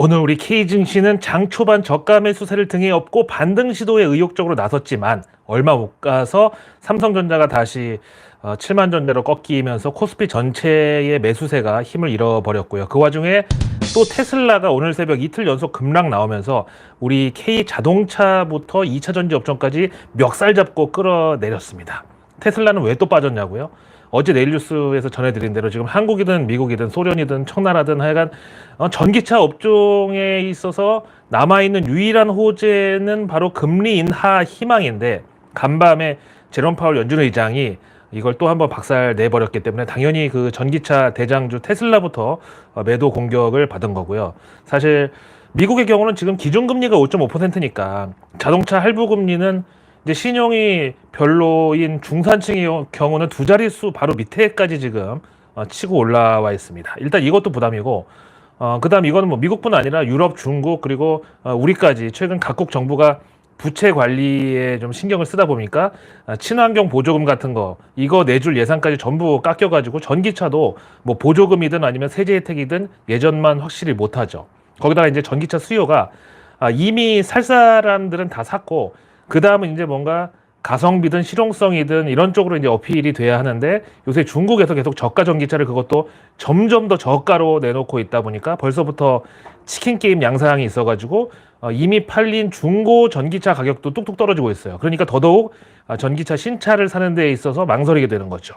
오늘 우리 K증시는 장 초반 저가 매수세를 등에 업고 반등 시도에 의욕적으로 나섰지만 얼마 못 가서 삼성전자가 다시 7만 전대로 꺾이면서 코스피 전체의 매수세가 힘을 잃어버렸고요. 그 와중에 또 테슬라가 오늘 새벽 이틀 연속 급락 나오면서 우리 K자동차부터 2차 전지 업종까지 멱살 잡고 끌어내렸습니다. 테슬라는 왜 또 빠졌냐고요? 어제 내일뉴스에서 전해드린 대로 지금 한국이든 미국이든 소련이든 청나라든 하여간 전기차 업종에 있어서 남아있는 유일한 호재는 바로 금리 인하 희망인데, 간밤에 제롬 파월 연준 의장이 이걸 또 한번 박살 내버렸기 때문에 당연히 그 전기차 대장주 테슬라부터 매도 공격을 받은 거고요. 사실 미국의 경우는 지금 기준금리가 5.5%니까 자동차 할부금리는 이제 신용이 별로인 중산층의 경우는 두 자릿수 바로 밑에까지 지금 치고 올라와 있습니다. 일단 이것도 부담이고, 그다음 이거는 뭐 미국뿐 아니라 유럽, 중국, 그리고 우리까지 최근 각국 정부가 부채 관리에 좀 신경을 쓰다 보니까 친환경 보조금 같은 거 이거 내줄 예산까지 전부 깎여가지고 전기차도 뭐 보조금이든 아니면 세제 혜택이든 예전만 확실히 못하죠. 거기다가 이제 전기차 수요가 이미 살 사람들은 다 샀고, 그 다음은 이제 뭔가 가성비든 실용성이든 이런 쪽으로 이제 어필이 돼야 하는데, 요새 중국에서 계속 저가 전기차를 그것도 점점 더 저가로 내놓고 있다 보니까 벌써부터 치킨 게임 양상이 있어가지고 이미 팔린 중고 전기차 가격도 뚝뚝 떨어지고 있어요. 그러니까 더더욱 전기차 신차를 사는 데 있어서 망설이게 되는 거죠.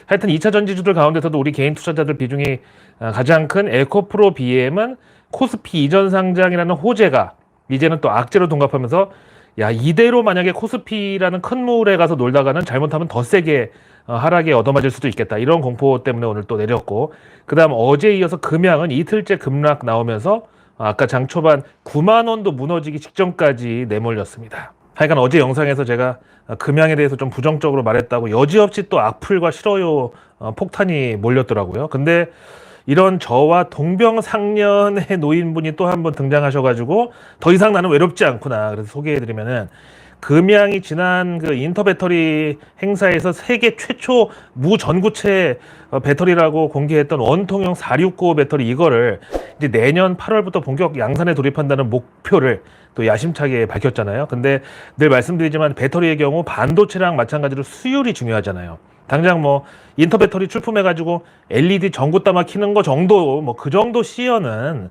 하여튼 2차 전지주들 가운데서도 우리 개인 투자자들 비중이 가장 큰 에코프로 BM은 코스피 이전 상장이라는 호재가 이제는 또 악재로 동갑하면서, 야, 이대로 만약에 코스피라는 큰 물에 가서 놀다가는 잘못하면 더 세게 하락에 얻어맞을 수도 있겠다, 이런 공포 때문에 오늘 또 내렸고, 그 다음 어제에 이어서 금양은 이틀째 급락 나오면서 아까 장 초반 9만 원도 무너지기 직전까지 내몰렸습니다. 하여간 어제 영상에서 제가 금양에 대해서 좀 부정적으로 말했다고 여지없이 또 악플과 싫어요 폭탄이 몰렸더라고요. 근데 이런 저와 동병상련의 노인분이 또 한 번 등장하셔가지고 더 이상 나는 외롭지 않구나, 그래서 소개해드리면은, 금양이 지난 그 인터배터리 행사에서 세계 최초 무전구체 배터리라고 공개했던 원통형 469 배터리, 이거를 이제 내년 8월부터 본격 양산에 돌입한다는 목표를 또 야심차게 밝혔잖아요. 근데 늘 말씀드리지만 배터리의 경우 반도체랑 마찬가지로 수율이 중요하잖아요. 당장 뭐 인터배터리 출품해가지고 LED 전구따마 키는 거 정도, 뭐 그 정도 시연은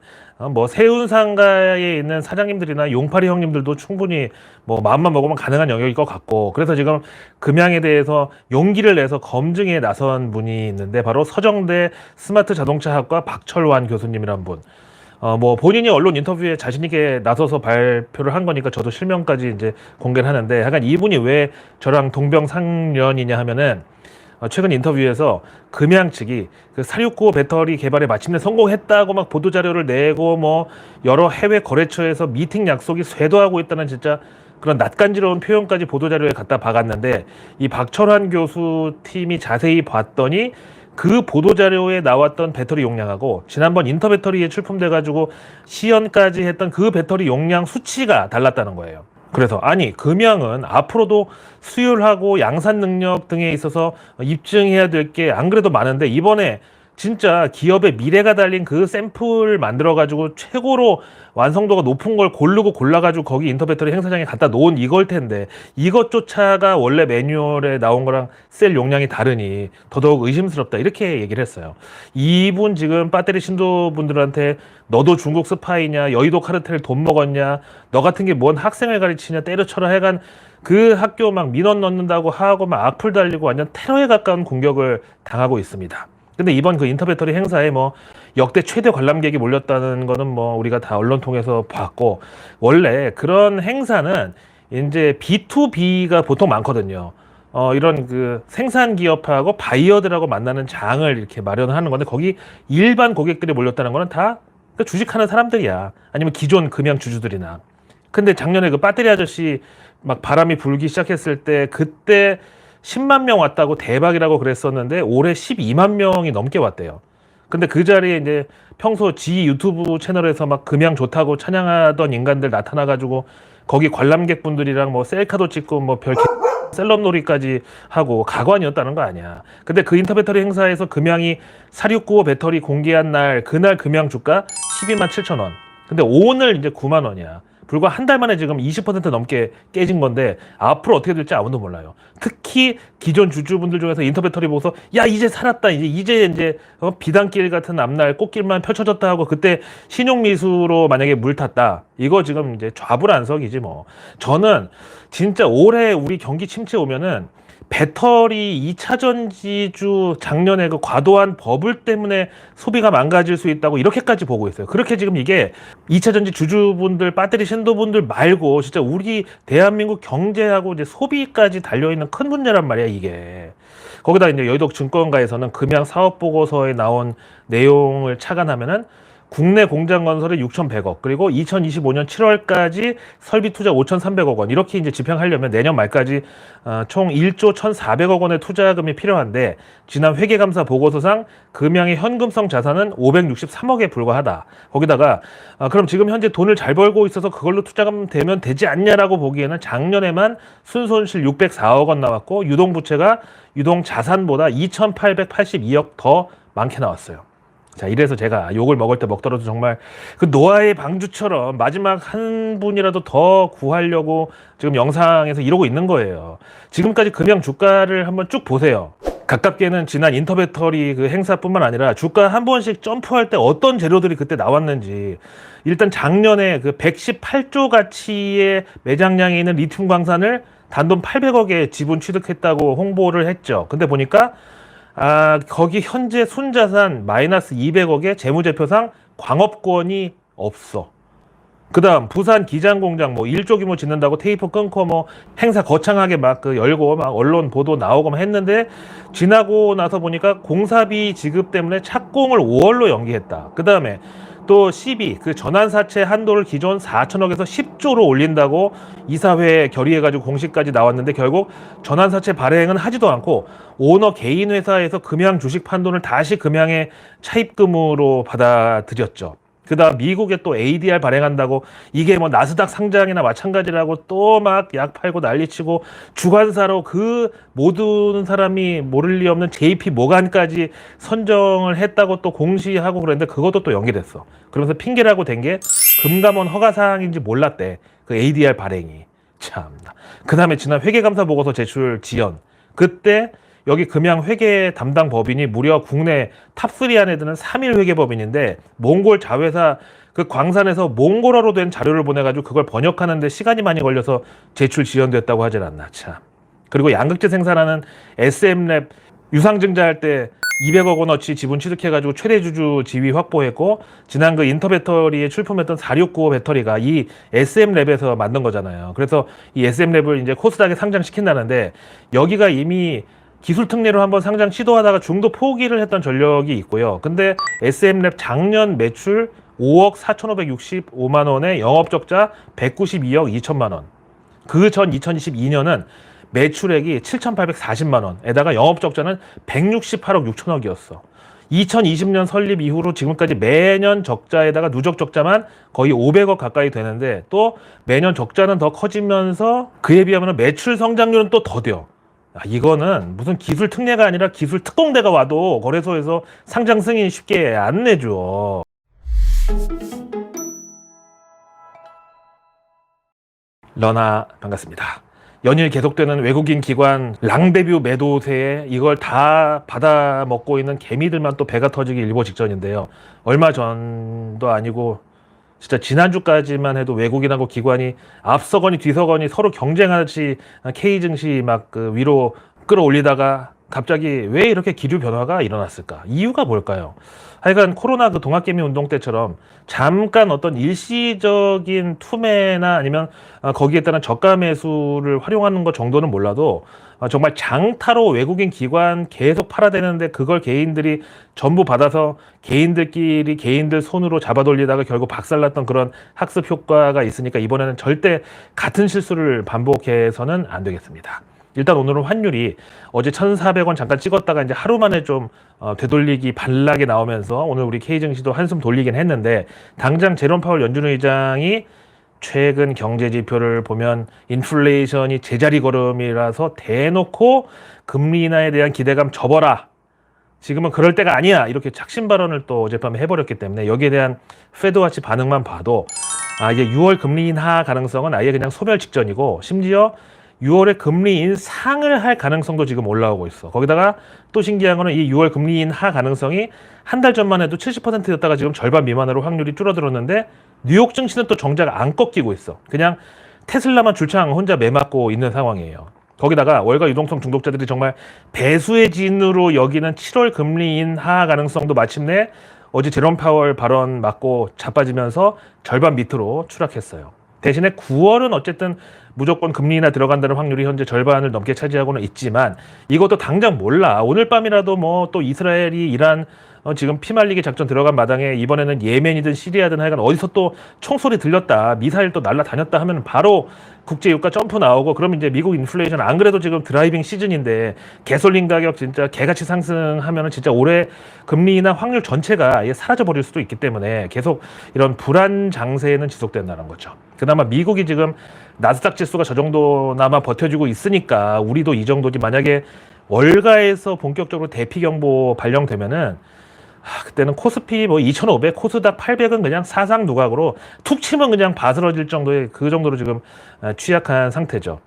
뭐 세운상가에 있는 사장님들이나 용팔이 형님들도 충분히 뭐 마음만 먹으면 가능한 영역일 것 같고, 그래서 지금 금양에 대해서 용기를 내서 검증에 나선 분이 있는데 바로 서정대 스마트 자동차학과 박철환 교수님이란 분. 뭐 본인이 언론 인터뷰에 자신 있게 나서서 발표를 한 거니까 저도 실명까지 이제 공개를 하는데, 하여간 이분이 왜 저랑 동병상련이냐 하면은, 최근 인터뷰에서 금양 측이 그 469 배터리 개발에 마침내 성공했다고 막 보도자료를 내고, 뭐 여러 해외 거래처에서 미팅 약속이 쇄도하고 있다는 진짜 그런 낯간지러운 표현까지 보도자료에 갖다 박았는데, 이 박철환 교수 팀이 자세히 봤더니 그 보도자료에 나왔던 배터리 용량하고 지난번 인터배터리에 출품돼가지고 시연까지 했던 그 배터리 용량 수치가 달랐다는 거예요. 그래서 아니, 금양은 앞으로도 수율하고 양산 능력 등에 있어서 입증해야 될 게 안 그래도 많은데, 이번에 진짜 기업의 미래가 달린 그 샘플 만들어가지고 최고로 완성도가 높은 걸 고르고 골라가지고 거기 인터배터리 행사장에 갖다 놓은 이걸 텐데, 이것조차가 원래 매뉴얼에 나온 거랑 셀 용량이 다르니 더더욱 의심스럽다, 이렇게 얘기를 했어요. 이분 지금 배터리 신도분들한테 너도 중국 스파이냐, 여의도 카르텔 돈 먹었냐, 너 같은 게 뭔 학생을 가르치냐, 때려쳐라 해간 그 학교 막 민원 넣는다고 하고 막 악플 달리고 완전 테러에 가까운 공격을 당하고 있습니다. 근데 이번 그 인터배터리 행사에 뭐 역대 최대 관람객이 몰렸다는 거는 뭐 우리가 다 언론 통해서 봤고, 원래 그런 행사는 이제 B2B가 보통 많거든요. 이런 그 생산 기업하고 바이어들하고 만나는 장을 이렇게 마련하는 건데, 거기 일반 고객들이 몰렸다는 거는 다 주식하는 사람들이야, 아니면 기존 금양 주주들이나. 근데 작년에 그 배터리 아저씨 막 바람이 불기 시작했을 때 그때 10만 명 왔다고 대박이라고 그랬었는데 올해 12만 명이 넘게 왔대요. 근데 그 자리에 이제 평소 지 유튜브 채널에서 막 금양 좋다고 찬양하던 인간들 나타나가지고 거기 관람객분들이랑 뭐 셀카도 찍고 뭐 별 셀럽놀이까지 하고 가관이었다는 거 아니야. 근데 그 인터배터리 행사에서 금양이 4695 배터리 공개한 날, 그날 금양 주가 12만 7천 원. 근데 오늘 이제 9만 원이야. 불과 한 달 만에 지금 20% 넘게 깨진 건데 앞으로 어떻게 될지 아무도 몰라요. 특히 기존 주주분들 중에서 인터배터리 보고서 야 이제 살았다 이제 비단길 같은 앞날 꽃길만 펼쳐졌다 하고 그때 신용미수로 만약에 물 탔다 이거 지금 이제 좌불안석이지 뭐. 저는 진짜 올해 우리 경기 침체 오면은 배터리 2차 전지주 작년에 그 과도한 버블 때문에 소비가 망가질 수 있다고 이렇게까지 보고 있어요. 그렇게 지금 이게 2차 전지 주주분들, 배터리 신도분들 말고 진짜 우리 대한민국 경제하고 이제 소비까지 달려있는 큰 문제란 말이야, 이게. 거기다 이제 여의도 증권가에서는 금양 사업 보고서에 나온 내용을 착안하면은 국내 공장 건설에 6,100억, 그리고 2025년 7월까지 설비 투자 5,300억 원, 이렇게 이제 집행하려면 내년 말까지 총 1조 1,400억 원의 투자금이 필요한데, 지난 회계감사 보고서상 금양의 현금성 자산은 563억에 불과하다. 거기다가, 그럼 지금 현재 돈을 잘 벌고 있어서 그걸로 투자금 되면 되지 않냐라고 보기에는 작년에만 순손실 604억 원 나왔고, 유동부채가 유동자산보다 2,882억 더 많게 나왔어요. 자, 이래서 제가 욕을 먹을 때 먹더라도 정말 그 노아의 방주처럼 마지막 한 분이라도 더 구하려고 지금 영상에서 이러고 있는 거예요. 지금까지 금양 주가를 한번 쭉 보세요. 가깝게는 지난 인터배터리 그 행사뿐만 아니라 주가 한 번씩 점프할 때 어떤 재료들이 그때 나왔는지. 일단 작년에 그 118조 가치의 매장량이 있는 리튬 광산을 단돈 800억에 지분 취득했다고 홍보를 했죠. 근데 보니까 거기 현재 순자산 마이너스 200억에 재무제표상 광업권이 없어. 그 다음 부산 기장공장 뭐 1조 규모 짓는다고 테이프 끊고 뭐 행사 거창하게 막 그 열고 막 언론 보도 나오고 막 했는데, 지나고 나서 보니까 공사비 지급 때문에 착공을 5월로 연기했다. 그 다음에 또 CB 그 전환사채 한도를 기존 4천억에서 10조로 올린다고 이사회에 결의해가지고 공식까지 나왔는데, 결국 전환사채 발행은 하지도 않고 오너 개인 회사에서 금양 주식 판돈을 다시 금양의 차입금으로 받아들였죠. 그 다음 미국에 또 ADR 발행한다고, 이게 뭐 나스닥 상장이나 마찬가지라고 또 막 약 팔고 난리치고, 주관사로 그 모든 사람이 모를 리 없는 JP 모간까지 선정을 했다고 또 공시하고 그랬는데, 그것도 또 연기됐어. 그러면서 핑계라고 된 게 금감원 허가사항인지 몰랐대, 그 ADR 발행이. 참나. 그 다음에 지난 회계감사 보고서 제출 지연, 그때 여기 금양 회계 담당 법인이 무려 국내 탑3 안에 드는 3일 회계법인인데, 몽골 자회사 그 광산에서 몽골어로 된 자료를 보내가지고 그걸 번역하는데 시간이 많이 걸려서 제출 지연됐다고 하질 않나, 참. 그리고 양극재 생산하는 SM랩 유상증자할 때 200억 원어치 지분 취득해가지고 최대 주주 지위 확보했고, 지난 그 인터배터리에 출품했던 4695 배터리가 이 SM랩에서 만든 거잖아요. 그래서 이 SM랩을 이제 코스닥에 상장시킨다는데, 여기가 이미 기술 특례로 한번 상장 시도하다가 중도 포기를 했던 전력이 있고요. 근데 SM랩 작년 매출 5억 4,565만 원에 영업적자 192억 2천만 원. 그 전 2022년은 매출액이 7,840만 원에다가 영업적자는 168억 6천억이었어. 2020년 설립 이후로 지금까지 매년 적자에다가 누적 적자만 거의 500억 가까이 되는데, 또 매년 적자는 더 커지면서 그에 비하면 매출 성장률은 또 더뎌. 이거는 무슨 기술 특례가 아니라 기술 특공대가 와도 거래소에서 상장 승인 쉽게 안 내줘. 러나 반갑습니다. 연일 계속되는 외국인 기관 랑데뷰 매도세에 이걸 다 받아 먹고 있는 개미들만 또 배가 터지기 일보 직전인데요. 얼마 전도 아니고 진짜 지난주까지만 해도 외국인하고 기관이 앞서거니 뒤서거니 서로 경쟁하듯이 K증시 막 그 위로 끌어올리다가 갑자기 왜 이렇게 기류 변화가 일어났을까? 이유가 뭘까요? 하여간 코로나 그 동학개미 운동 때처럼 잠깐 어떤 일시적인 투매나 아니면 거기에 따른 저가 매수를 활용하는 것 정도는 몰라도, 정말 장타로 외국인 기관 계속 팔아대는데 그걸 개인들이 전부 받아서 개인들끼리 개인들 손으로 잡아돌리다가 결국 박살났던 그런 학습 효과가 있으니까 이번에는 절대 같은 실수를 반복해서는 안 되겠습니다. 일단 오늘은 환율이 어제 1,400원 잠깐 찍었다가 이제 하루 만에 좀 되돌리기 반락이 나오면서 오늘 우리 K증시도 한숨 돌리긴 했는데, 당장 제롬 파월 연준 의장이 최근 경제 지표를 보면 인플레이션이 제자리 걸음이라서 대놓고 금리 인하에 대한 기대감 접어라. 지금은 그럴 때가 아니야 이렇게 착신 발언을 또 어젯밤에 해버렸기 때문에 여기에 대한 페드와치 반응만 봐도 이제 6월 금리 인하 가능성은 아예 그냥 소멸 직전이고 심지어 6월에 금리 인상을 할 가능성도 지금 올라오고 있어. 거기다가 또 신기한 거는 이 6월 금리 인하 가능성이 한 달 전만 해도 70%였다가 지금 절반 미만으로 확률이 줄어들었는데 뉴욕 증시는 또 정작 안 꺾이고 있어. 그냥 테슬라만 줄창 혼자 매맞고 있는 상황이에요. 거기다가 월가 유동성 중독자들이 정말 배수의 진으로 여기는 7월 금리 인하 가능성도 마침내 어제 제롬 파월 발언 맞고 자빠지면서 절반 밑으로 추락했어요. 대신에 9월은 어쨌든 무조건 금리 인하 들어간다는 확률이 현재 절반을 넘게 차지하고는 있지만 이것도 당장 몰라. 오늘 밤이라도 뭐 또 이스라엘이 이란 지금 피말리기 작전 들어간 마당에 이번에는 예멘이든 시리아든 하여간 어디서 또 총소리 들렸다, 미사일 또 날라다녔다 하면 바로 국제유가 점프 나오고 그러면 이제 미국 인플레이션 안 그래도 지금 드라이빙 시즌인데 가솔린 가격 진짜 개같이 상승하면은 진짜 올해 금리 인하 확률 전체가 아예 사라져 버릴 수도 있기 때문에 계속 이런 불안 장세는 지속된다는 거죠. 그나마 미국이 지금 나스닥 지수가 저 정도나마 버텨주고 있으니까 우리도 이 정도지. 만약에 월가에서 본격적으로 대피 경보 발령되면은 그때는 코스피 뭐 2,500, 코스닥 800은 그냥 사상 누각으로 툭 치면 그냥 바스러질 정도의 그 정도로 지금 취약한 상태죠.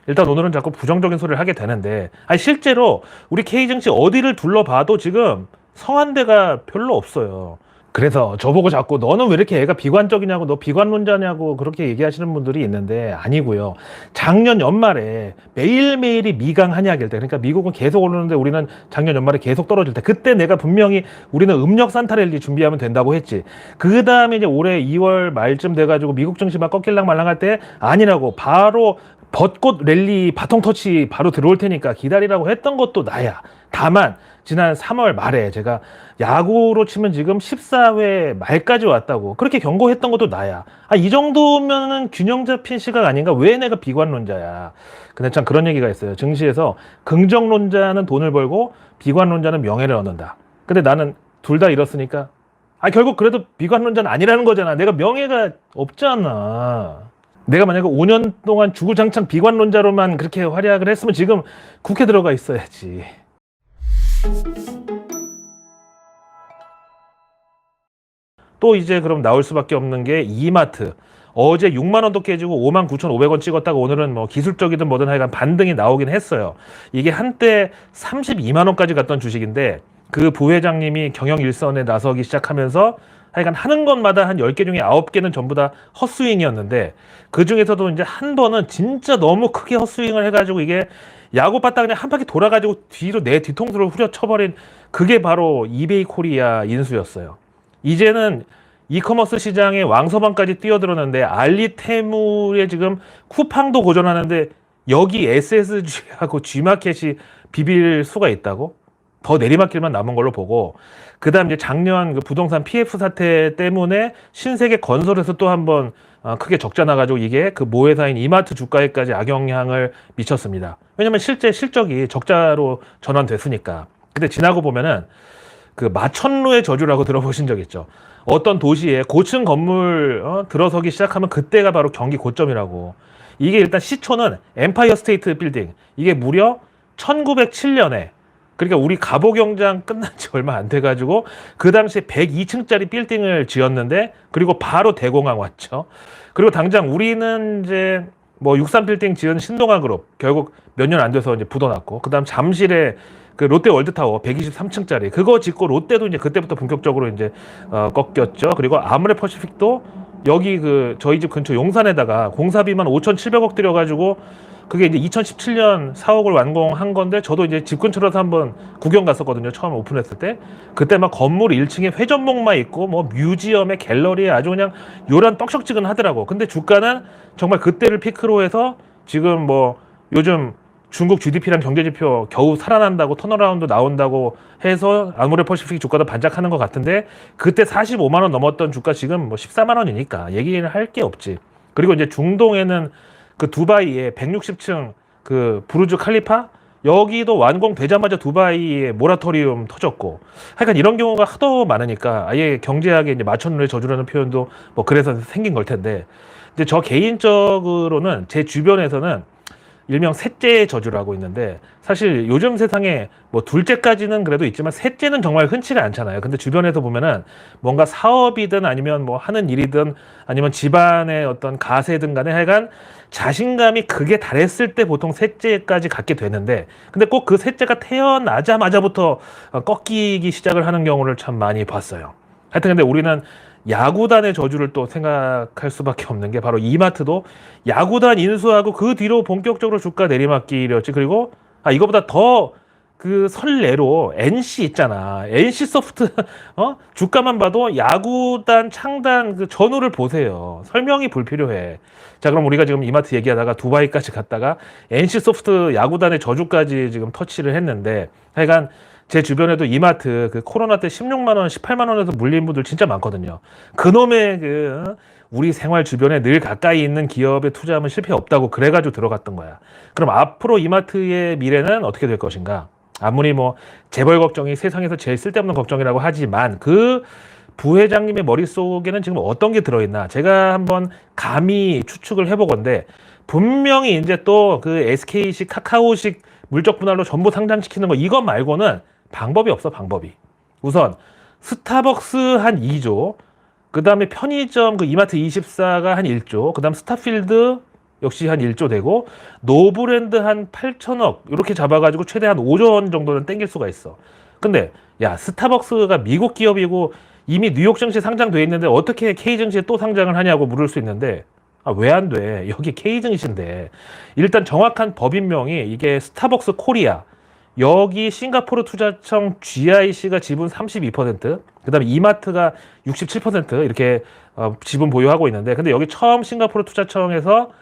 일단 오늘은 자꾸 부정적인 소리를 하게 되는데 실제로 우리 K증시 어디를 둘러봐도 지금 성한 데가 별로 없어요. 그래서 저보고 자꾸 너는 왜 이렇게 애가 비관적이냐고, 너 비관론자냐고 그렇게 얘기하시는 분들이 있는데 아니고요. 작년 연말에 매일매일이 미강 한약일 때, 그러니까 미국은 계속 오르는데 우리는 작년 연말에 계속 떨어질 때, 그때 내가 분명히 우리는 음력 산타랠리 준비하면 된다고 했지. 그 다음에 이제 올해 2월 말쯤 돼가지고 미국 증시만 꺾일랑 말랑 할 때 아니라고 바로 벚꽃 랠리 바통 터치 바로 들어올 테니까 기다리라고 했던 것도 나야. 다만 지난 3월 말에 제가 야구로 치면 지금 14회 말까지 왔다고 그렇게 경고했던 것도 나야. 이 정도면은 균형 잡힌 시각 아닌가? 왜 내가 비관론자야? 근데 참 그런 얘기가 있어요. 증시에서 긍정론자는 돈을 벌고 비관론자는 명예를 얻는다. 근데 나는 둘 다 잃었으니까 결국 그래도 비관론자는 아니라는 거잖아. 내가 명예가 없잖아. 내가 만약에 5년 동안 주구장창 비관론자로만 그렇게 활약을 했으면 지금 국회 들어가 있어야지. 또 이제 그럼 나올 수밖에 없는 게 이마트. 어제 6만 원도 깨지고 59,500원 찍었다가 오늘은 뭐 기술적이든 뭐든 하여간 반등이 나오긴 했어요. 이게 한때 32만 원까지 갔던 주식인데 그 부회장님이 경영 일선에 나서기 시작하면서 하여간 하는 것마다 한 10개 중에 9개는 전부 다 헛스윙이었는데 그 중에서도 이제 한 번은 진짜 너무 크게 헛스윙을 해가지고 이게 야구 봤다 그냥 한 바퀴 돌아가지고 뒤로 내 뒤통수를 후려쳐버린 그게 바로 이베이 코리아 인수였어요. 이제는 이커머스 시장에 왕서방까지 뛰어들었는데 알리테무에 지금 쿠팡도 고전하는데 여기 SSG하고 G마켓이 비빌 수가 있다고? 더 내리막길만 남은 걸로 보고 그 다음 이제 작년 그 부동산 PF 사태 때문에 신세계 건설에서 또 한번 크게 적자 나가지고 이게 그 모회사인 이마트 주가에까지 악영향을 미쳤습니다. 왜냐면 실제 실적이 적자로 전환됐으니까. 근데 지나고 보면은 그 마천루의 저주라고 들어보신 적 있죠? 어떤 도시에 고층 건물 들어서기 시작하면 그때가 바로 경기 고점이라고. 이게 일단 시초는 엠파이어 스테이트 빌딩. 이게 무려 1907년에 그러니까 우리 갑오경장 끝난 지 얼마 안 돼가지고 그 당시에 102층짜리 빌딩을 지었는데 그리고 바로 대공황 왔죠. 그리고 당장 우리는 이제 뭐 63빌딩 지은 신동아그룹 결국 몇 년 안 돼서 이제 부도났고 그 다음 잠실에 그 롯데 월드타워 123층짜리 그거 짓고 롯데도 이제 그때부터 본격적으로 이제 꺾였죠. 그리고 아모레퍼시픽도 여기 그 저희 집 근처 용산에다가 공사비만 5,700억 들여가지고 그게 이제 2017년 4억을 완공한 건데 저도 이제 집 근처라서 한번 구경 갔었거든요. 처음 오픈했을 때. 그때 막 건물 1층에 회전목마 있고 뭐 뮤지엄에 갤러리에 아주 그냥 요란 떡석지근하더라고. 근데 주가는 정말 그때를 피크로 해서 지금 뭐 요즘 중국 GDP랑 경제지표 겨우 살아난다고 턴어라운드 나온다고 해서 아모레퍼시픽 주가도 반짝하는 것 같은데 그때 45만 원 넘었던 주가 지금 뭐 14만 원이니까 얘기를 할 게 없지. 그리고 이제 중동에는 그 두바이에 160층 그 부르즈 칼리파 여기도 완공되자마자 두바이에 모라토리움 터졌고 하여간 이런 경우가 하도 많으니까 아예 경제학에 이제 마천루의 저주라는 표현도 뭐 그래서 생긴 걸 텐데 이제 저 개인적으로는 제 주변에서는 일명 셋째의 저주라고 있는데, 사실 요즘 세상에 뭐 둘째까지는 그래도 있지만 셋째는 정말 흔치가 않잖아요. 근데 주변에서 보면은 뭔가 사업이든 아니면 뭐 하는 일이든 아니면 집안의 어떤 가세든 간에 하여간 자신감이 극에 달했을 때 보통 셋째까지 갖게 되는데, 근데 꼭 그 셋째가 태어나자마자부터 꺾이기 시작을 하는 경우를 참 많이 봤어요. 하여튼 근데 우리는 야구단의 저주를 또 생각할 수밖에 없는 게, 바로 이마트도 야구단 인수하고 그 뒤로 본격적으로 주가 내리막길이었지. 그리고 이거보다 더 그 설레로 NC 있잖아. NC 소프트 주가만 봐도 야구단 창단 그 전후를 보세요. 설명이 불필요해. 자, 그럼 우리가 지금 이마트 얘기하다가 두바이까지 갔다가 NC 소프트 야구단의 저주까지 지금 터치를 했는데, 하여간 제 주변에도 이마트 그 코로나 때 16만 원, 18만 원에서 물린 분들 진짜 많거든요. 그놈의 그 우리 생활 주변에 늘 가까이 있는 기업에 투자하면 실패 없다고 그래가지고 들어갔던 거야. 그럼 앞으로 이마트의 미래는 어떻게 될 것인가? 아무리 뭐 재벌 걱정이 세상에서 제일 쓸데없는 걱정이라고 하지만, 그 부회장님의 머릿속에는 지금 어떤 게 들어있나? 제가 한번 감히 추측을 해보건데, 분명히 이제 또 그 SK식, 카카오식 물적 분할로 전부 상장시키는 거, 이것 말고는 방법이 없어, 방법이. 우선 스타벅스 한 2조, 그 다음에 편의점 그 이마트 24가 한 1조, 그 다음 스타필드 역시 한 1조 되고, 노브랜드 한 8천억 이렇게 잡아가지고 최대 한 5조 원 정도는 땡길 수가 있어. 근데 야, 스타벅스가 미국 기업이고 이미 뉴욕 증시에 상장돼 있는데 어떻게 K 증시에 또 상장을 하냐고 물을 수 있는데, 왜 안 돼? 여기 K 증시인데. 일단 정확한 법인명이 이게 스타벅스 코리아, 여기 싱가포르 투자청 GIC가 지분 32%, 그 다음에 이마트가 67% 이렇게 지분 보유하고 있는데, 근데 여기 처음 싱가포르 투자청에서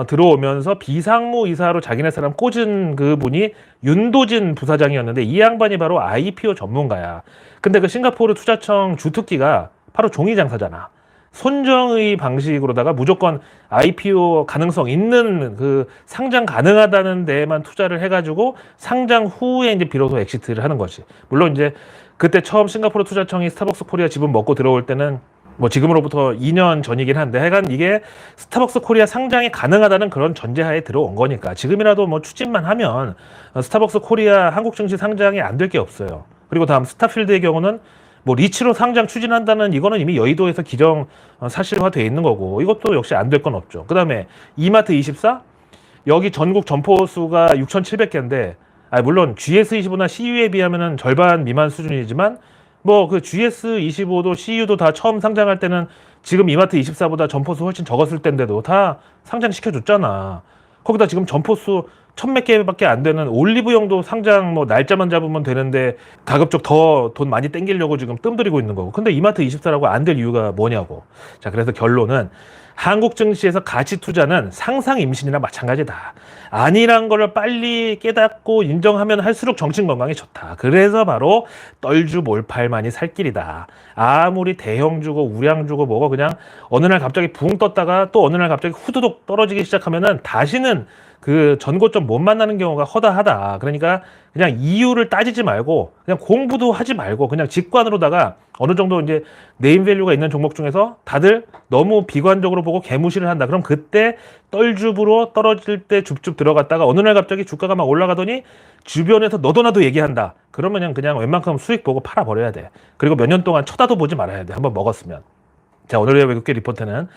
들어오면서 비상무 이사로 자기네 사람 꽂은 그분이 윤도진 부사장이었는데, 이 양반이 바로 IPO 전문가야. 근데 그 싱가포르 투자청 주특기가 바로 종이 장사잖아. 손정의 방식으로다가 무조건 IPO 가능성 있는 그 상장 가능하다는 데에만 투자를 해가지고 상장 후에 이제 비로소 엑시트를 하는 거지. 물론 이제 그때 처음 싱가포르 투자청이 스타벅스 코리아 지분 먹고 들어올 때는 뭐 지금으로부터 2년 전이긴 한데, 하여간 이게 스타벅스 코리아 상장이 가능하다는 그런 전제하에 들어온 거니까 지금이라도 뭐 추진만 하면 스타벅스 코리아 한국 증시 상장이 안 될 게 없어요. 그리고 다음 스타필드의 경우는 뭐 리치로 상장 추진한다는 이거는 이미 여의도에서 기정 사실화되어 있는 거고, 이것도 역시 안 될 건 없죠. 그 다음에 이마트 24, 여기 전국 점포 수가 6,700개인데, 물론 GS25나 CU에 비하면은 절반 미만 수준이지만, 뭐 그 GS25도 CU도 다 처음 상장할 때는 지금 이마트 24보다 점포수 훨씬 적었을 때인데도 다 상장시켜줬잖아. 거기다 지금 점포수 1,000몇 개밖에 안 되는 올리브영도 상장 뭐 날짜만 잡으면 되는데 가급적 더 돈 많이 땡기려고 지금 뜸들이고 있는 거고. 근데 이마트 24라고 안 될 이유가 뭐냐고. 자, 그래서 결론은 한국 증시에서 가치 투자는 상상 임신이나 마찬가지다. 아니란 걸 빨리 깨닫고 인정하면 할수록 정신 건강에 좋다. 그래서 바로 떨주 몰팔만이 살 길이다. 아무리 대형주고 우량주고 뭐고 그냥 어느 날 갑자기 붕 떴다가 또 어느 날 갑자기 후두둑 떨어지기 시작하면은 다시는 그 전고점 못 만나는 경우가 허다하다. 그러니까 그냥 이유를 따지지 말고 그냥 공부도 하지 말고 그냥 직관으로다가 어느 정도 이제 네임밸류가 있는 종목 중에서 다들 너무 비관적으로 보고 개무시를 한다. 그럼 그때 떨줍으로 떨어질 때 줍줍 들어갔다가 어느 날 갑자기 주가가 막 올라가더니 주변에서 너도 나도 얘기한다. 그러면 그냥 웬만큼 수익 보고 팔아버려야 돼. 그리고 몇 년 동안 쳐다도 보지 말아야 돼. 한번 먹었으면. 자, 오늘의 외국계 리포트는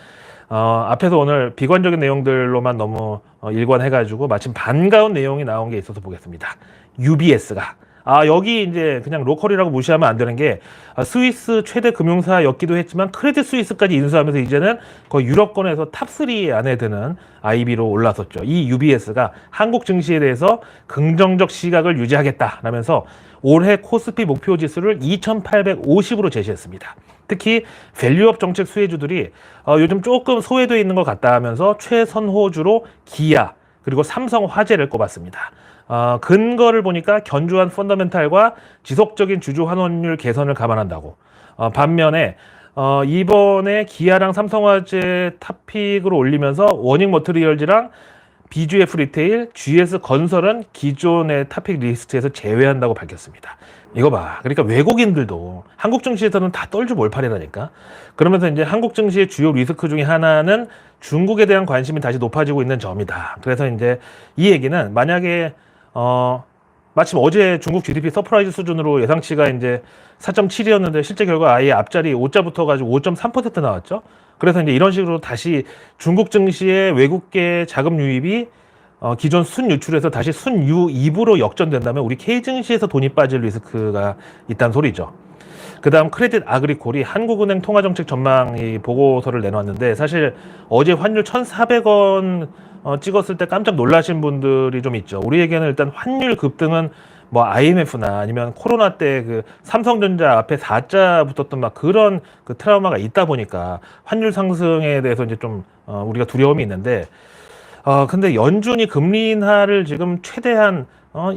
앞에서 오늘 비관적인 내용들로만 너무 일관해가지고 마침 반가운 내용이 나온 게 있어서 보겠습니다. UBS가 여기 이제 그냥 로컬이라고 무시하면 안 되는 게 스위스 최대 금융사였기도 했지만 크레딧 스위스까지 인수하면서 이제는 거의 유럽권에서 탑3 안에 드는 IB로 올라섰죠. 이 UBS가 한국 증시에 대해서 긍정적 시각을 유지하겠다라면서 올해 코스피 목표 지수를 2,850으로 제시했습니다. 특히 밸류업 정책 수혜주들이 요즘 조금 소외되어 있는 것 같다 하면서 최선호주로 기아 그리고 삼성화재를 꼽았습니다. 근거를 보니까 견조한 펀더멘탈과 지속적인 주주 환원율 개선을 감안한다고. 반면에 이번에 기아랑 삼성화재 탑픽으로 올리면서 워닝 머트리얼즈랑 BGF 리테일, GS 건설은 기존의 탑픽 리스트에서 제외한다고 밝혔습니다. 이거 봐. 그러니까 외국인들도 한국 증시에서는 다 떨주 몰팔이라니까. 그러면서 이제 한국 증시의 주요 리스크 중에 하나는 중국에 대한 관심이 다시 높아지고 있는 점이다. 그래서 이제 이 얘기는 만약에 마침 어제 중국 GDP 서프라이즈 수준으로 예상치가 이제 4.7이었는데 실제 결과 아예 앞자리 5자 붙어가지고 5.3% 나왔죠. 그래서 이제 이런 식으로 다시 중국 증시의 외국계 자금 유입이 기존 순유출에서 다시 순유입으로 역전된다면 우리 K증시에서 돈이 빠질 리스크가 있다는 소리죠. 그 다음 크레딧 아그리콜이 한국은행 통화정책 전망 이 보고서를 내놨는데 사실 어제 환율 1,400원 찍었을 때 깜짝 놀라신 분들이 좀 있죠. 우리에게는 일단 환율 급등은 뭐 IMF나 아니면 코로나 때 그 삼성전자 앞에 4자 붙었던 막 그런 그 트라우마가 있다 보니까 환율 상승에 대해서 이제 좀 우리가 두려움이 있는데 근데 연준이 금리 인하를 지금 최대한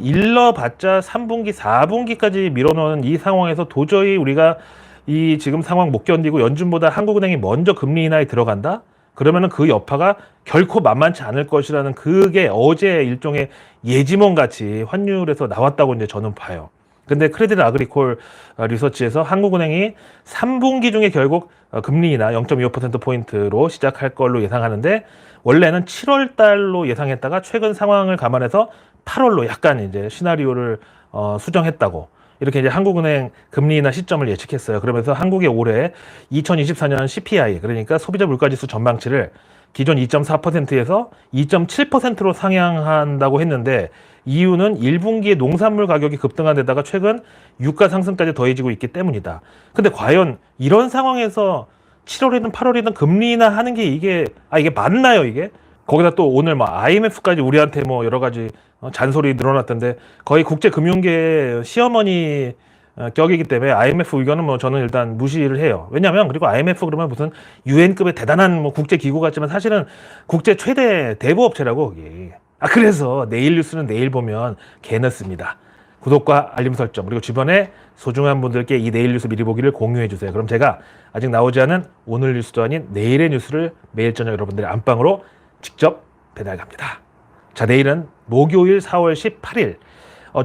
일러봤자 3분기, 4분기까지 밀어넣는 이 상황에서 도저히 우리가 이 지금 상황 못 견디고 연준보다 한국은행이 먼저 금리 인하에 들어간다? 그러면은 그 여파가 결코 만만치 않을 것이라는 그게 어제 일종의 예지몽 같이 환율에서 나왔다고 이제 저는 봐요. 근데 크레딧 아그리콜 리서치에서 한국은행이 3분기 중에 결국 금리 인하 0.25%포인트로 시작할 걸로 예상하는데 원래는 7월 달로 예상했다가 최근 상황을 감안해서 8월로 약간 이제 시나리오를 수정했다고 이렇게 이제 한국은행 금리 인하 시점을 예측했어요. 그러면서 한국의 올해 2024년 CPI 그러니까 소비자 물가지수 전망치를 기존 2.4%에서 2.7%로 상향한다고 했는데 이유는 1분기에 농산물 가격이 급등한 데다가 최근 유가 상승까지 더해지고 있기 때문이다. 근데 과연 이런 상황에서 7월이든 8월이든 금리 인하 하는 게 이게 맞나요, 이게? 거기다 또 오늘 뭐 IMF까지 우리한테 뭐 여러 가지 잔소리 늘어났던데 거의 국제금융계 시어머니 격이기 때문에 IMF 의견은 뭐 저는 일단 무시를 해요. 왜냐면 그리고 IMF 그러면 무슨 유엔급의 대단한 뭐 국제 기구 같지만 사실은 국제 최대 대부업체라고 거기. 그래서 내일 뉴스는 내일 보면 개넣습니다. 구독과 알림 설정 그리고 주변에 소중한 분들께 이 내일 뉴스 미리 보기를 공유해 주세요. 그럼 제가 아직 나오지 않은 오늘 뉴스도 아닌 내일의 뉴스를 매일 저녁 여러분들의 안방으로 직접 배달 갑니다. 자, 내일은 목요일 4월 18일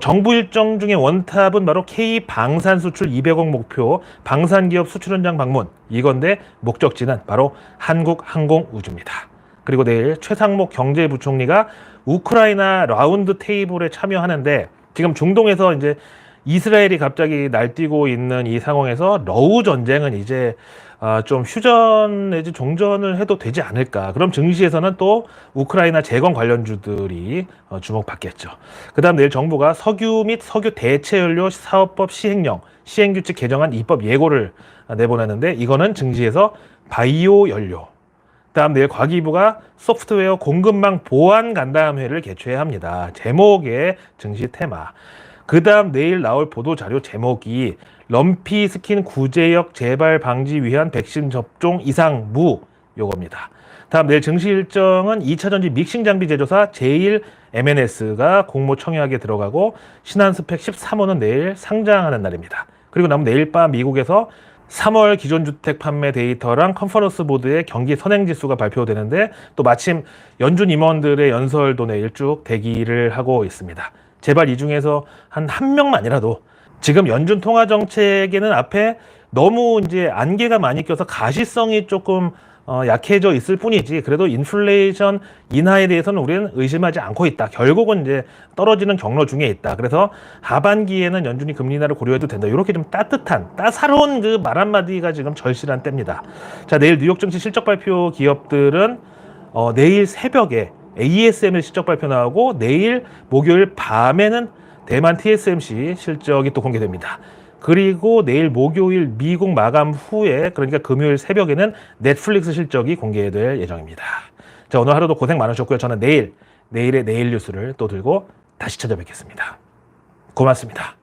정부 일정 중에 원탑은 바로 K 방산 수출 200억 목표 방산기업 수출 현장 방문 이건데 목적지는 바로 한국항공우주입니다. 그리고 내일 최상목 경제부총리가 우크라이나 라운드 테이블에 참여하는데 지금 중동에서 이제 이스라엘이 갑자기 날뛰고 있는 이 상황에서 러우 전쟁은 이제 좀 휴전 내지 종전을 해도 되지 않을까. 그럼 증시에서는 또 우크라이나 재건 관련주들이 주목받겠죠. 그 다음 내일 정부가 석유 및 석유 대체연료 사업법 시행령, 시행규칙 개정안 입법 예고를 내보냈는데 이거는 증시에서 바이오 연료. 다음 내일 과기부가 소프트웨어 공급망 보안 간담회를 개최해야 합니다. 제목의 증시 테마. 그 다음 내일 나올 보도자료 제목이 럼피 스킨 구제역 재발 방지 위한 백신 접종 이상 무 요겁니다. 다음 내일 증시 일정은 2차전지 믹싱 장비 제조사 제일 MNS가 공모 청약에 들어가고 신한스펙 13호는 내일 상장하는 날입니다. 그리고 남은 내일 밤 미국에서 3월 기존주택 판매 데이터랑 컨퍼런스 보드의 경기 선행지수가 발표되는데 또 마침 연준 임원들의 연설도 내일 쭉 대기를 하고 있습니다. 제발 이 중에서 한 명만이라도 지금 연준 통화 정책에는 앞에 너무 이제 안개가 많이 껴서 가시성이 조금 약해져 있을 뿐이지 그래도 인플레이션 인하에 대해서는 우리는 의심하지 않고 있다. 결국은 이제 떨어지는 경로 중에 있다. 그래서 하반기에는 연준이 금리 인하를 고려해도 된다. 이렇게 좀 따뜻한 따사로운 그 말 한마디가 지금 절실한 때입니다. 자, 내일 뉴욕 증시 실적 발표 기업들은 내일 새벽에 ASML 실적 발표 나오고 내일 목요일 밤에는 대만 TSMC 실적이 또 공개됩니다. 그리고 내일 목요일 미국 마감 후에 그러니까 금요일 새벽에는 넷플릭스 실적이 공개될 예정입니다. 자, 오늘 하루도 고생 많으셨고요. 저는 내일의 내일 뉴스를 또 들고 다시 찾아뵙겠습니다. 고맙습니다.